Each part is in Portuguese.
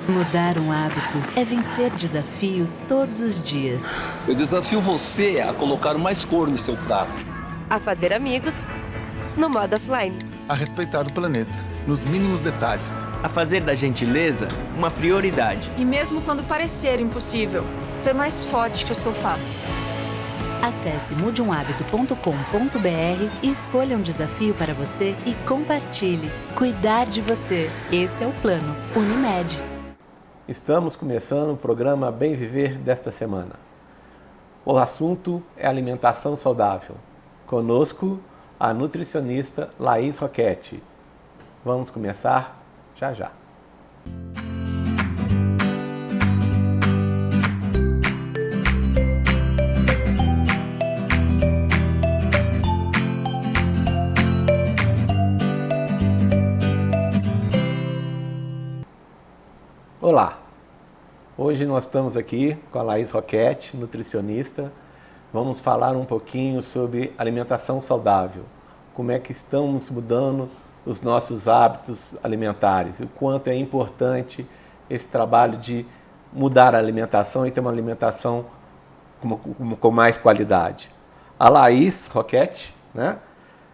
Mudar um hábito é vencer desafios todos os dias. Eu desafio você a colocar mais cor no seu prato. A fazer amigos no modo offline. A respeitar o planeta, nos mínimos detalhes. A fazer da gentileza uma prioridade. E mesmo quando parecer impossível, ser mais forte que o sofá. Acesse mudeumhabito.com.br e escolha um desafio para você e compartilhe. Cuidar de você. Esse é o plano. Unimed. Estamos começando o programa Bem Viver desta semana. O assunto é alimentação saudável. Conosco, a nutricionista Laís Roquette. Vamos começar já já. Olá, hoje nós estamos aqui com a Laís Roquette, nutricionista. Vamos falar um pouquinho sobre alimentação saudável, como é que estamos mudando os nossos hábitos alimentares, o quanto é importante esse trabalho de mudar a alimentação e ter uma alimentação com mais qualidade. A Laís Roquette,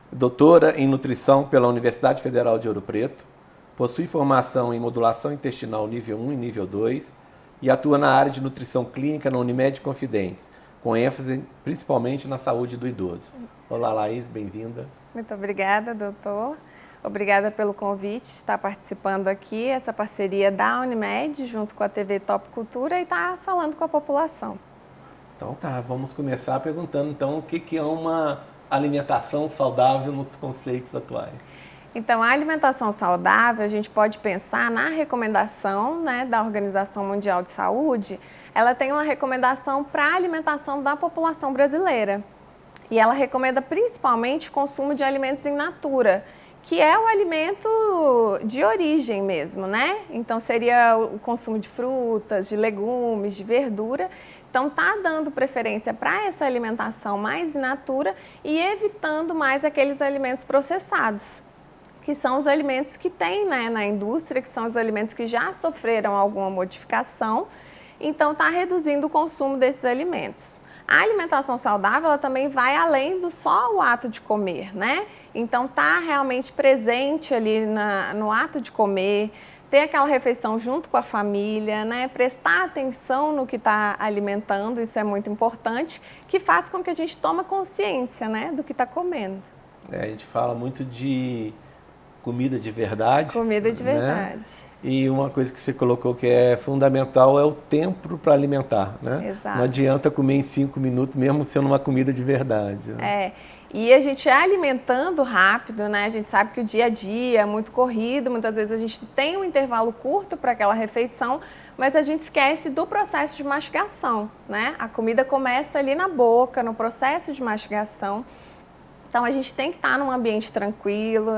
doutora em nutrição pela Universidade Federal de Ouro Preto, possui formação em modulação intestinal nível 1 e nível 2 e atua na área de nutrição clínica na Unimed Confidentes, com ênfase principalmente na saúde do idoso. Isso. Olá, Laís, bem-vinda. Muito obrigada, doutor. Obrigada pelo convite, estar participando aqui, essa parceria da Unimed junto com a TV Top Cultura e estar falando com a população. Então tá, vamos começar perguntando então o que é uma alimentação saudável nos conceitos atuais. Então, a alimentação saudável, a gente pode pensar na recomendação da Organização Mundial de Saúde. Ela tem uma recomendação para a alimentação da população brasileira. E ela recomenda principalmente o consumo de alimentos in natura, que é o alimento de origem mesmo, Então, seria o consumo de frutas, de legumes, de verdura. Então, está dando preferência para essa alimentação mais in natura e evitando mais aqueles alimentos processados, que são os alimentos que tem na indústria, que são os alimentos que já sofreram alguma modificação. Então, está reduzindo o consumo desses alimentos. A alimentação saudável ela também vai além do só o ato de comer, Então, está realmente presente ali no ato de comer, ter aquela refeição junto com a família, Prestar atenção no que está alimentando, isso é muito importante, que faz com que a gente tome consciência, do que está comendo. A gente fala muito de comida de verdade. Comida de verdade. E uma coisa que você colocou que é fundamental é o tempo para alimentar, Exato. Não adianta comer em 5 minutos, mesmo sendo uma comida de verdade. E a gente alimentando rápido, A gente sabe que o dia a dia é muito corrido, muitas vezes a gente tem um intervalo curto para aquela refeição, mas a gente esquece do processo de mastigação, A comida começa ali na boca, no processo de mastigação. Então, a gente tem que estar num ambiente tranquilo,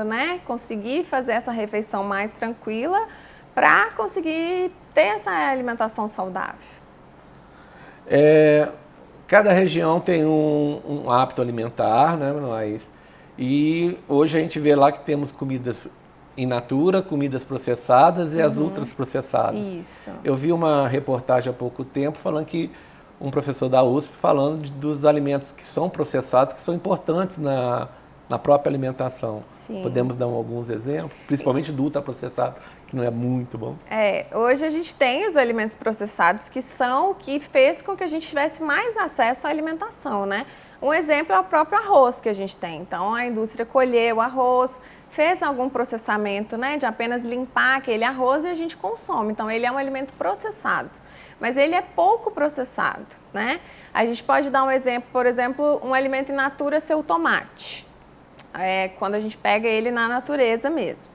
Conseguir fazer essa refeição mais tranquila para conseguir ter essa alimentação saudável. Cada região tem um hábito alimentar, Laís? E hoje a gente vê lá que temos comidas in natura, comidas processadas e as ultraprocessadas. Isso. Eu vi uma reportagem há pouco tempo falando que um professor da USP falando dos alimentos que são processados, que são importantes na própria alimentação. Sim. Podemos dar alguns exemplos, principalmente do ultraprocessado, que não é muito bom. Hoje a gente tem os alimentos processados que fez com que a gente tivesse mais acesso à alimentação, Um exemplo é o próprio arroz que a gente tem. Então, a indústria colheu o arroz, fez algum processamento, de apenas limpar aquele arroz e a gente consome. Então, ele é um alimento processado. Mas ele é pouco processado, A gente pode dar um exemplo, por exemplo, um alimento in natura ser o tomate. Quando a gente pega ele na natureza mesmo.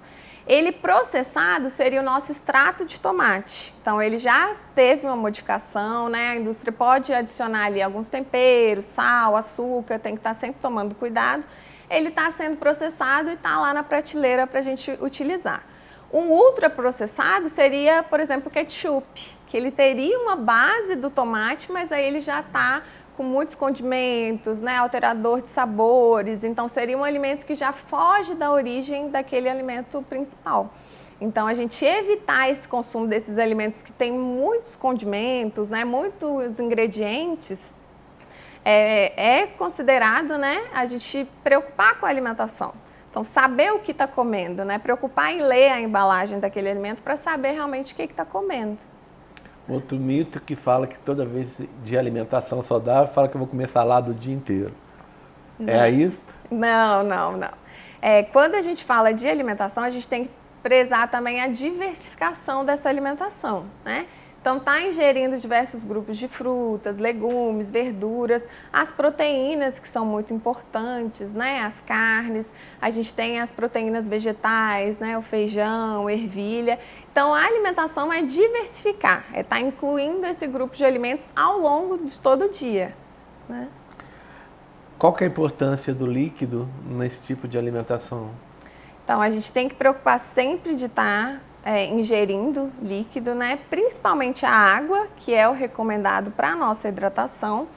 Ele processado seria o nosso extrato de tomate. Então, ele já teve uma modificação, A indústria pode adicionar ali alguns temperos, sal, açúcar, tem que estar sempre tomando cuidado. Ele está sendo processado e está lá na prateleira para a gente utilizar. Um ultraprocessado seria, por exemplo, o ketchup, que ele teria uma base do tomate, mas aí ele já está com muitos condimentos, alterador de sabores, então seria um alimento que já foge da origem daquele alimento principal. Então, a gente evitar esse consumo desses alimentos que têm muitos condimentos, né, muitos ingredientes, é considerado, né, a gente preocupar com a alimentação. Então, saber o que está comendo, né, preocupar em ler a embalagem daquele alimento para saber realmente o que está comendo. Outro mito que fala que toda vez de alimentação saudável, fala que eu vou comer salada o dia inteiro. É isso? Não. Quando a gente fala de alimentação, a gente tem que prezar também a diversificação dessa alimentação, né? Então, tá ingerindo diversos grupos de frutas, legumes, verduras, as proteínas que são muito importantes, né? As carnes, a gente tem as proteínas vegetais, né? O feijão, ervilha. Então, a alimentação é diversificar, é estar incluindo esse grupo de alimentos ao longo de todo o dia, né? Qual que é a importância do líquido nesse tipo de alimentação? Então, a gente tem que preocupar sempre de estar ingerindo líquido, né? Principalmente a água, que é o recomendado para a nossa hidratação.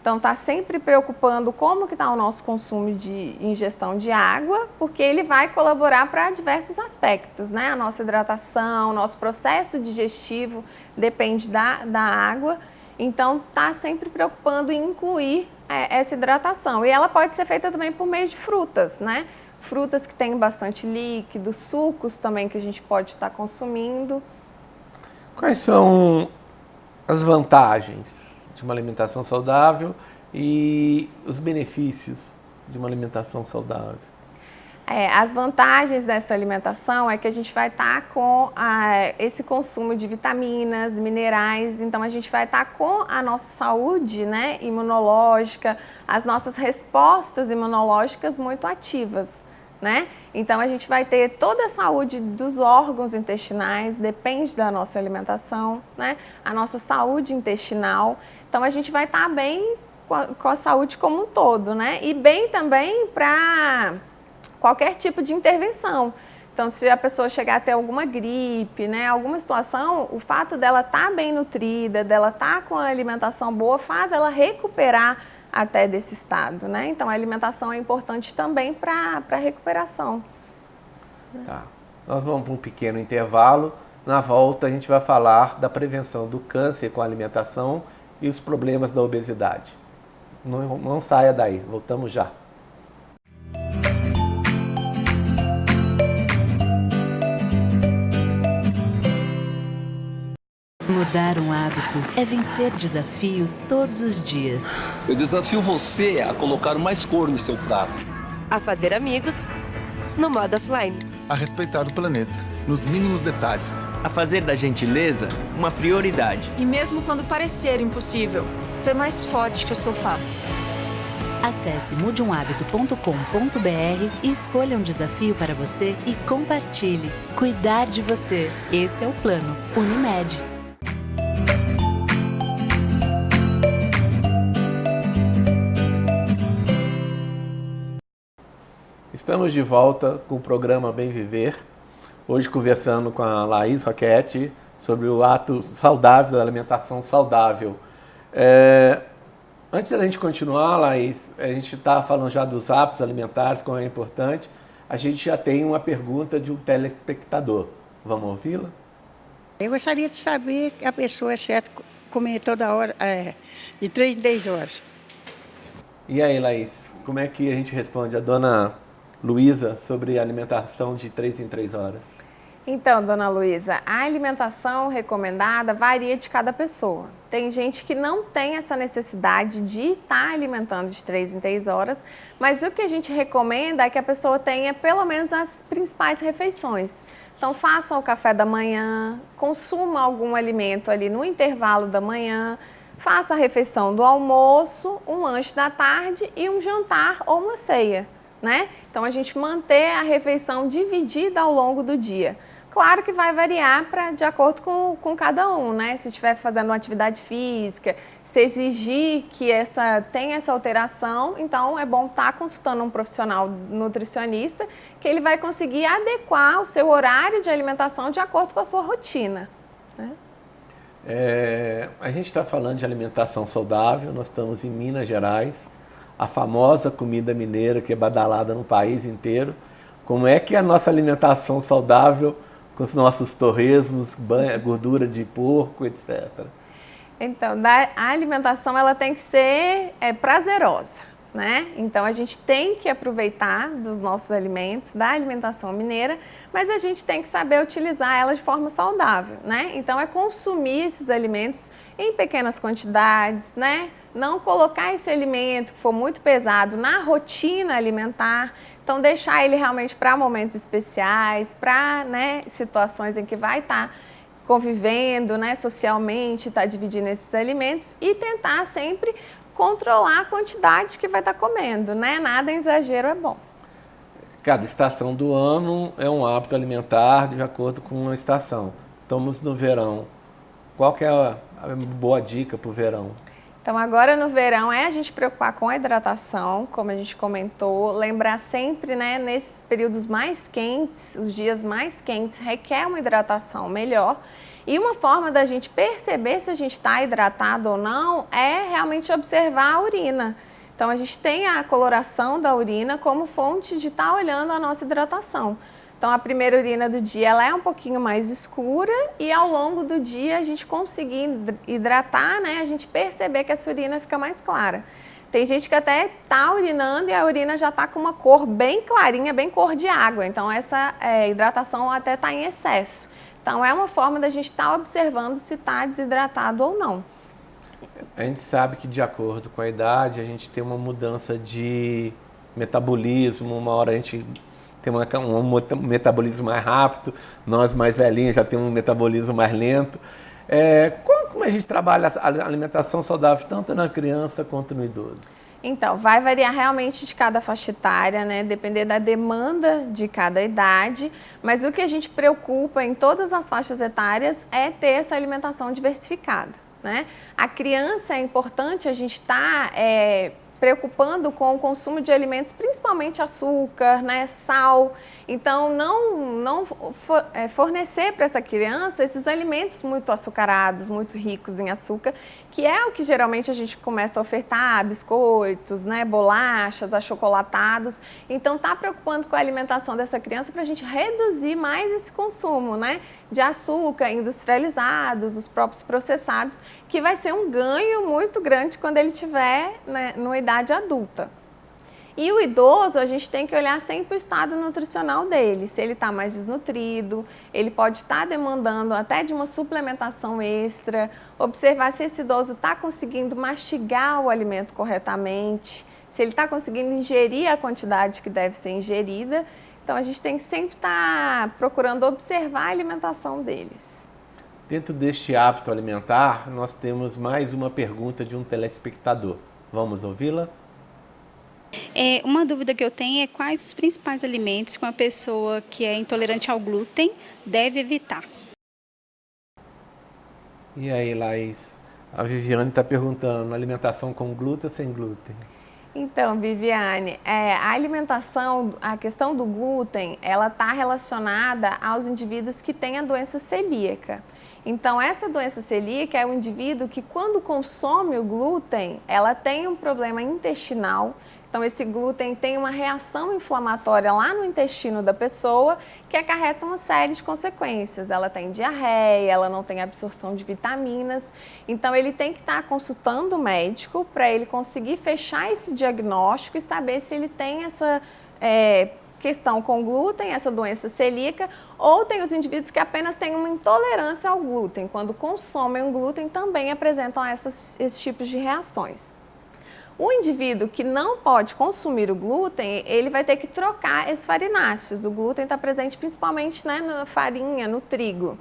Então, tá sempre preocupando como que está o nosso consumo de ingestão de água, porque ele vai colaborar para diversos aspectos, né? A nossa hidratação, nosso processo digestivo depende da água. Então, tá sempre preocupando em incluir essa hidratação. E ela pode ser feita também por meio de frutas, né? Frutas que têm bastante líquido, sucos também que a gente pode estar consumindo. Quais são as vantagens de uma alimentação saudável e os benefícios de uma alimentação saudável? As vantagens dessa alimentação é que a gente vai estar com esse consumo de vitaminas, minerais, então a gente vai estar com a nossa saúde, né, imunológica, as nossas respostas imunológicas muito ativas, né? Então a gente vai ter toda a saúde dos órgãos intestinais, depende da nossa alimentação, né? A nossa saúde intestinal, então a gente vai estar bem com a saúde como um todo, né? E bem também para qualquer tipo de intervenção. Então, se a pessoa chegar a ter alguma gripe, né, alguma situação, o fato dela estar bem nutrida, dela estar com a alimentação boa, faz ela recuperar até desse estado, né? Então, a alimentação é importante também para a recuperação. Tá. Nós vamos para um pequeno intervalo. Na volta, a gente vai falar da prevenção do câncer com a alimentação e os problemas da obesidade. Não saia daí, voltamos já. Mudar um hábito é vencer desafios todos os dias. Eu desafio você a colocar mais cor no seu prato. A fazer amigos no modo offline. A respeitar o planeta, nos mínimos detalhes. A fazer da gentileza uma prioridade. E mesmo quando parecer impossível, ser mais forte que o sofá. Acesse mudeumhabito.com.br e escolha um desafio para você e compartilhe. Cuidar de você. Esse é o plano Unimed. Estamos de volta com o programa Bem Viver. Hoje conversando com a Laís Roquette sobre o ato saudável da alimentação saudável. Antes da gente continuar, Laís, a gente está falando já dos hábitos alimentares, como é importante. A gente já tem uma pergunta de um telespectador. Vamos ouvi-la? Eu gostaria de saber que a pessoa é certo comer toda hora, de 3 em 3 horas. E aí, Laís, como é que a gente responde a dona Luísa sobre alimentação de 3 em 3 horas? Então, dona Luísa, a alimentação recomendada varia de cada pessoa. Tem gente que não tem essa necessidade de estar alimentando de 3 em 3 horas, mas o que a gente recomenda é que a pessoa tenha pelo menos as principais refeições. Então, faça o café da manhã, consuma algum alimento ali no intervalo da manhã, faça a refeição do almoço, um lanche da tarde e um jantar ou uma ceia, né? Então, a gente manter a refeição dividida ao longo do dia. Claro que vai variar de acordo com cada um, né? Se estiver fazendo uma atividade física, se exigir que tenha essa alteração, então é bom estar consultando um profissional nutricionista, que ele vai conseguir adequar o seu horário de alimentação de acordo com a sua rotina, né? A gente está falando de alimentação saudável, nós estamos em Minas Gerais, a famosa comida mineira que é badalada no país inteiro. Como é que a nossa alimentação saudável com os nossos torresmos, gordura de porco, etc. Então, a alimentação ela tem que ser prazerosa, né? Então, a gente tem que aproveitar dos nossos alimentos, da alimentação mineira, mas a gente tem que saber utilizar ela de forma saudável, né? Então, é consumir esses alimentos em pequenas quantidades, né? Não colocar esse alimento que for muito pesado na rotina alimentar. Então, deixar ele realmente para momentos especiais, para, né, situações em que vai estar convivendo, né, socialmente, está dividindo esses alimentos e tentar sempre controlar a quantidade que vai estar comendo, né? Nada em exagero é bom. Cada estação do ano é um hábito alimentar de acordo com a estação. Estamos no verão. Qual que é a boa dica para o verão? Então, agora no verão é a gente preocupar com a hidratação, como a gente comentou, lembrar sempre, né, nesses períodos mais quentes, os dias mais quentes, requer uma hidratação melhor. E uma forma da gente perceber se a gente está hidratado ou não é realmente observar a urina. Então, a gente tem a coloração da urina como fonte de estar olhando a nossa hidratação. Então, a primeira urina do dia ela é um pouquinho mais escura e ao longo do dia a gente conseguir hidratar, né, a gente perceber que essa urina fica mais clara. Tem gente que até está urinando e a urina já está com uma cor bem clarinha, bem cor de água. Então, essa hidratação até está em excesso. Então, é uma forma da gente estar observando se está desidratado ou não. A gente sabe que de acordo com a idade a gente tem uma mudança de metabolismo, uma hora a gente tem um metabolismo mais rápido, nós mais velhinhos já temos um metabolismo mais lento. Como a gente trabalha a alimentação saudável tanto na criança quanto no idoso? Então, vai variar realmente de cada faixa etária, né? Depender da demanda de cada idade, mas o que a gente preocupa em todas as faixas etárias é ter essa alimentação diversificada, né? A criança é importante a gente estar preocupando com o consumo de alimentos, principalmente açúcar, né, sal. Então, não fornecer para essa criança esses alimentos muito açucarados, muito ricos em açúcar, que é o que geralmente a gente começa a ofertar, biscoitos, né, bolachas, achocolatados. Então, tá preocupando com a alimentação dessa criança para a gente reduzir mais esse consumo, né, de açúcar, industrializados, os próprios processados, que vai ser um ganho muito grande quando ele tiver, né, numa idade adulta. E o idoso, a gente tem que olhar sempre o estado nutricional dele, se ele está mais desnutrido, ele pode estar demandando até de uma suplementação extra, observar se esse idoso está conseguindo mastigar o alimento corretamente, se ele está conseguindo ingerir a quantidade que deve ser ingerida. Então, a gente tem que sempre estar procurando observar a alimentação deles. Dentro deste hábito alimentar, nós temos mais uma pergunta de um telespectador. Vamos ouvi-la? Uma dúvida que eu tenho é quais os principais alimentos que uma pessoa que é intolerante ao glúten deve evitar. E aí, Laís? A Viviane está perguntando, alimentação com glúten ou sem glúten? Então, Viviane, a alimentação, a questão do glúten, ela está relacionada aos indivíduos que têm a doença celíaca. Então, essa doença celíaca é um indivíduo que, quando consome o glúten, ela tem um problema intestinal. Então, esse glúten tem uma reação inflamatória lá no intestino da pessoa que acarreta uma série de consequências. Ela tem diarreia, ela não tem absorção de vitaminas. Então, ele tem que estar consultando o médico para ele conseguir fechar esse diagnóstico e saber se ele tem essa questão com glúten, essa doença celíaca, ou tem os indivíduos que apenas têm uma intolerância ao glúten. Quando consomem o glúten, também apresentam esses tipos de reações. O indivíduo que não pode consumir o glúten, ele vai ter que trocar esses farináceos. O glúten está presente principalmente, né, na farinha, no trigo.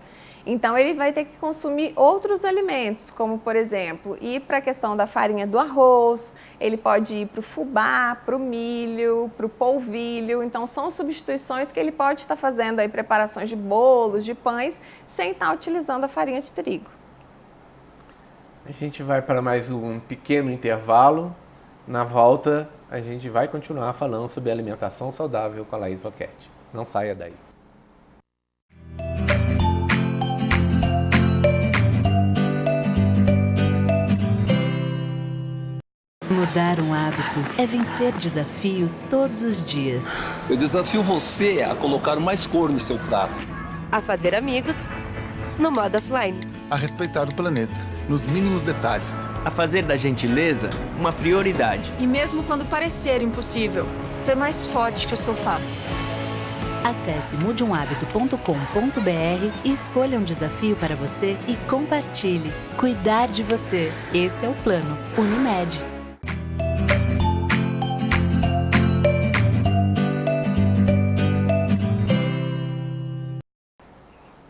Então, ele vai ter que consumir outros alimentos, como, por exemplo, ir para a questão da farinha do arroz, ele pode ir para o fubá, para o milho, para o polvilho. Então, são substituições que ele pode estar fazendo aí, preparações de bolos, de pães, sem estar utilizando a farinha de trigo. A gente vai para mais um pequeno intervalo. Na volta, a gente vai continuar falando sobre alimentação saudável com a Laís Roquette. Não saia daí. Mudar um hábito é vencer desafios todos os dias. Eu desafio você a colocar mais cor no seu prato. a fazer amigos no modo offline, A respeitar o planeta, nos mínimos detalhes. A fazer da gentileza uma prioridade. E mesmo quando parecer impossível, ser mais forte que o sofá. Acesse mudeumhabito.com.br e escolha um desafio para você e compartilhe. Cuidar de você. Esse é o plano Unimed.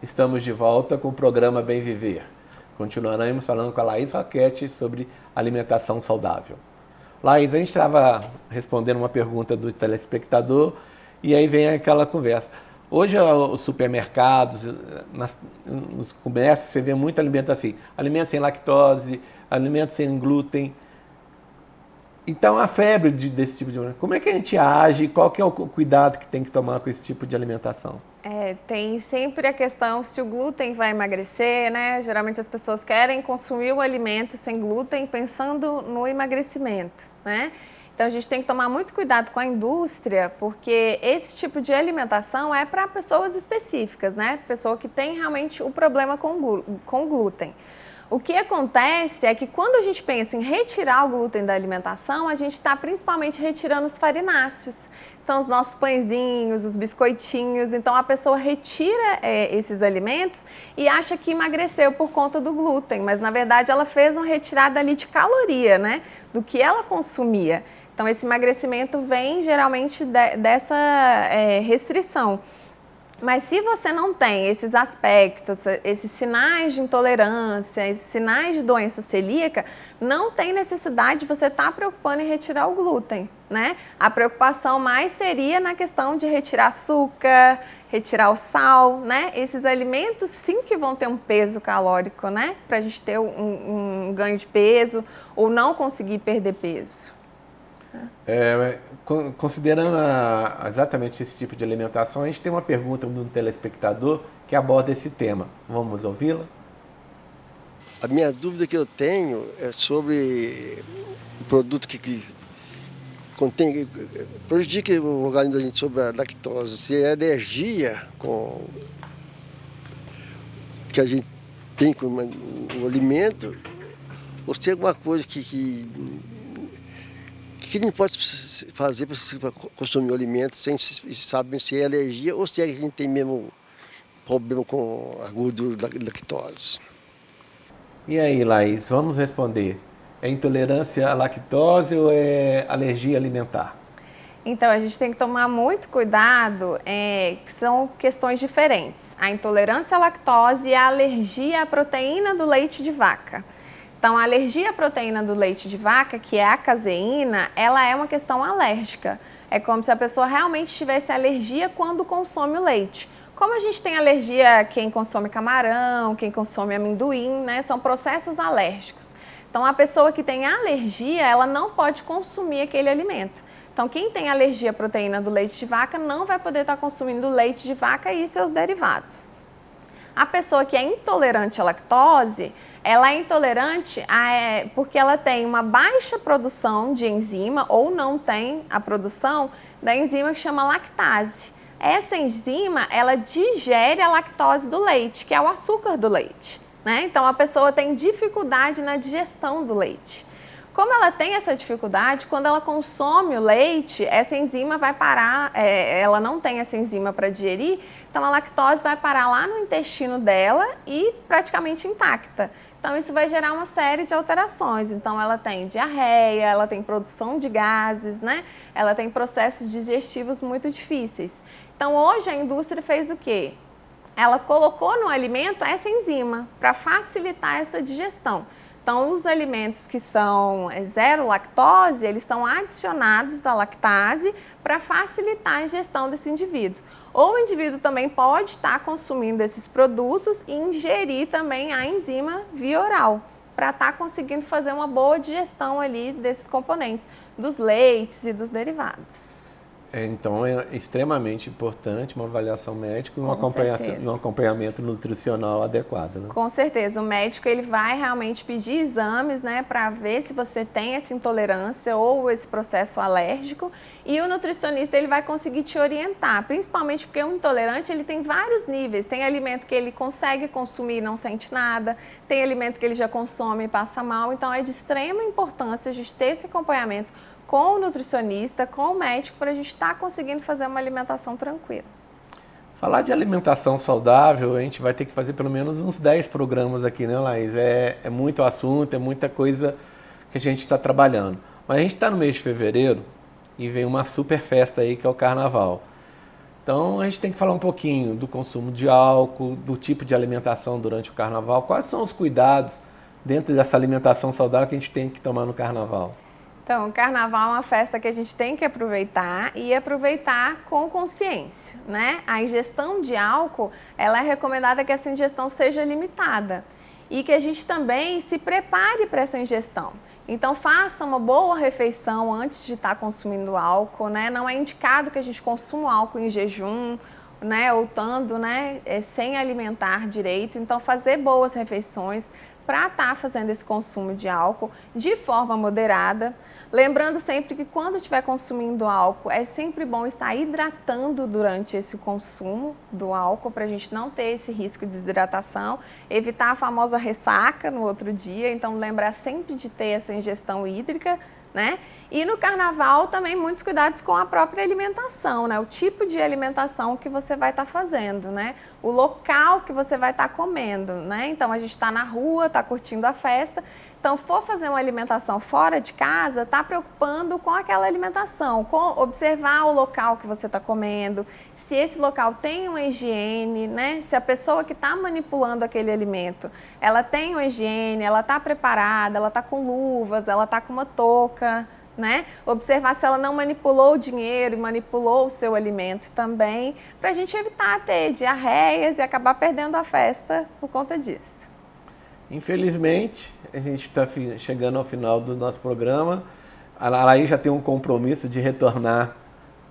Estamos de volta com o programa Bem Viver. Continuaremos falando com a Laís Roquette sobre alimentação saudável. Laís, a gente estava respondendo uma pergunta do telespectador e aí vem aquela conversa. Hoje, os supermercados, nos comércios, você vê muito alimento assim, alimento sem lactose, alimento sem glúten. Então, a febre desse tipo de alimentação, como é que a gente age? Qual que é o cuidado que tem que tomar com esse tipo de alimentação? Tem sempre a questão se o glúten vai emagrecer, né? Geralmente as pessoas querem consumir o alimento sem glúten pensando no emagrecimento, né? Então a gente tem que tomar muito cuidado com a indústria, porque esse tipo de alimentação é para pessoas específicas, né? Pessoa que tem realmente o problema com glúten. O que acontece é que quando a gente pensa em retirar o glúten da alimentação, a gente está principalmente retirando os farináceos. Então, os nossos pãezinhos, os biscoitinhos. Então, a pessoa retira esses alimentos e acha que emagreceu por conta do glúten. Mas, na verdade, ela fez uma retirada ali de caloria, né? Do que ela consumia. Então, esse emagrecimento vem geralmente dessa restrição. Mas se você não tem esses aspectos, esses sinais de intolerância, esses sinais de doença celíaca, não tem necessidade de você estar preocupando em retirar o glúten, né? A preocupação mais seria na questão de retirar açúcar, retirar o sal, né? Esses alimentos sim que vão ter um peso calórico, né? Para a gente ter um ganho de peso ou não conseguir perder peso. Considerando exatamente esse tipo de alimentação, a gente tem uma pergunta de um telespectador que aborda esse tema. Vamos ouvi-la? A minha dúvida que eu tenho é sobre o produto que contém, prejudica o organismo da gente sobre a lactose. Se é alergia que a gente tem com o alimento, ou se é alguma coisa que a gente pode fazer para consumir o alimento sem saber se é alergia ou se é que a gente tem mesmo problema com a gordura da lactose. E aí, Laís, vamos responder. É intolerância à lactose ou é alergia alimentar? Então, a gente tem que tomar muito cuidado, que são questões diferentes. A intolerância à lactose e a alergia à proteína do leite de vaca. Então, a alergia à proteína do leite de vaca, que é a caseína, ela é uma questão alérgica. É como se a pessoa realmente tivesse alergia quando consome o leite. Como a gente tem alergia quem consome camarão, quem consome amendoim, né? São processos alérgicos. Então, a pessoa que tem alergia, ela não pode consumir aquele alimento. Então, quem tem alergia à proteína do leite de vaca não vai poder estar consumindo leite de vaca e seus derivados. A pessoa que é intolerante à lactose, ela é intolerante porque ela tem uma baixa produção de enzima ou não tem a produção da enzima que chama lactase. Essa enzima, ela digere a lactose do leite, que é o açúcar do leite, né? Então, a pessoa tem dificuldade na digestão do leite. Como ela tem essa dificuldade, quando ela consome o leite, essa enzima vai parar, ela não tem essa enzima para digerir, então a lactose vai parar lá no intestino dela e praticamente intacta. Então isso vai gerar uma série de alterações. Então ela tem diarreia, ela tem produção de gases, né? Ela tem processos digestivos muito difíceis. Então hoje a indústria fez o quê? Ela colocou no alimento essa enzima para facilitar essa digestão. Então, os alimentos que são zero lactose, eles são adicionados da lactase para facilitar a ingestão desse indivíduo. Ou o indivíduo também pode estar consumindo esses produtos e ingerir também a enzima via oral, para estar conseguindo fazer uma boa digestão ali desses componentes, dos leites e dos derivados. Então é extremamente importante uma avaliação médica e um acompanhamento nutricional adequado, né? Com certeza, o médico ele vai realmente pedir exames, né, para ver se você tem essa intolerância ou esse processo alérgico, e o nutricionista ele vai conseguir te orientar, principalmente porque o intolerante ele tem vários níveis, tem alimento que ele consegue consumir e não sente nada, tem alimento que ele já consome e passa mal, então é de extrema importância a gente ter esse acompanhamento com o nutricionista, com o médico, para a gente estar conseguindo fazer uma alimentação tranquila. Falar de alimentação saudável, a gente vai ter que fazer pelo menos uns 10 programas aqui, né, Laís? É muito assunto, é muita coisa que a gente está trabalhando. Mas a gente está no mês de fevereiro e vem uma super festa aí, que é o Carnaval. Então a gente tem que falar um pouquinho do consumo de álcool, do tipo de alimentação durante o Carnaval. Quais são os cuidados dentro dessa alimentação saudável que a gente tem que tomar no Carnaval? Então, o Carnaval é uma festa que a gente tem que aproveitar e aproveitar com consciência, né? A ingestão de álcool, ela é recomendada que essa ingestão seja limitada e que a gente também se prepare para essa ingestão. Então, faça uma boa refeição antes de estar consumindo álcool, né? Não é indicado que a gente consuma álcool em jejum, né? Ou estando, né? Sem alimentar direito. Então, fazer boas refeições para estar fazendo esse consumo de álcool de forma moderada. Lembrando sempre que quando estiver consumindo álcool, é sempre bom estar hidratando durante esse consumo do álcool, para a gente não ter esse risco de desidratação, evitar a famosa ressaca no outro dia, então lembrar sempre de ter essa ingestão hídrica, né? E no Carnaval também muitos cuidados com a própria alimentação, né? O tipo de alimentação que você vai estar fazendo, né? O local que você vai estar comendo, né? Então a gente está na rua, está curtindo a festa, então for fazer uma alimentação fora de casa, está preocupando com aquela alimentação, com observar o local que você está comendo, se esse local tem uma higiene, né? Se a pessoa que está manipulando aquele alimento, ela tem uma higiene, ela está preparada, ela está com luvas, ela está com uma touca, né? Observar se ela não manipulou o dinheiro e manipulou o seu alimento também, para a gente evitar ter diarreias e acabar perdendo a festa por conta disso. Infelizmente, a gente está chegando ao final do nosso programa. A Laís já tem um compromisso de retornar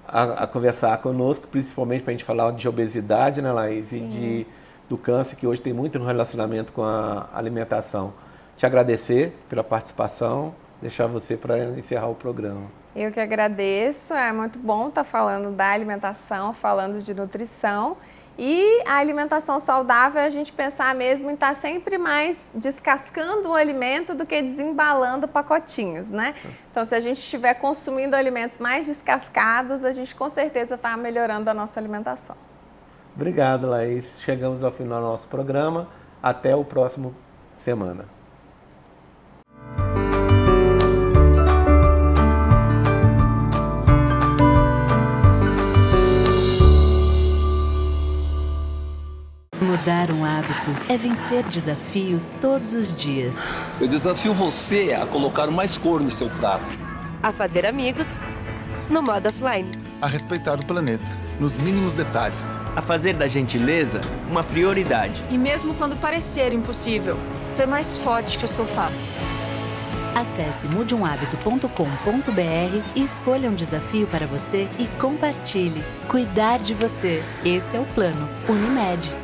a conversar conosco, principalmente para a gente falar de obesidade, né, Laís? E do câncer, que hoje tem muito no relacionamento com a alimentação. Te agradecer pela participação, deixar você para encerrar o programa. Eu que agradeço, é muito bom estar falando da alimentação, falando de nutrição. E a alimentação saudável é a gente pensar mesmo em estar sempre mais descascando o alimento do que desembalando pacotinhos, né? Então, se a gente estiver consumindo alimentos mais descascados, a gente com certeza está melhorando a nossa alimentação. Obrigado, Laís. Chegamos ao final do nosso programa. Até o próximo semana. Mudar um hábito é vencer desafios todos os dias. Eu desafio você a colocar mais cor no seu prato. A fazer amigos no modo offline. A respeitar o planeta, nos mínimos detalhes. A fazer da gentileza uma prioridade. E mesmo quando parecer impossível, ser mais forte que o sofá. Acesse mudeumhabito.com.br e escolha um desafio para você e compartilhe. Cuidar de você. Esse é o plano Unimed.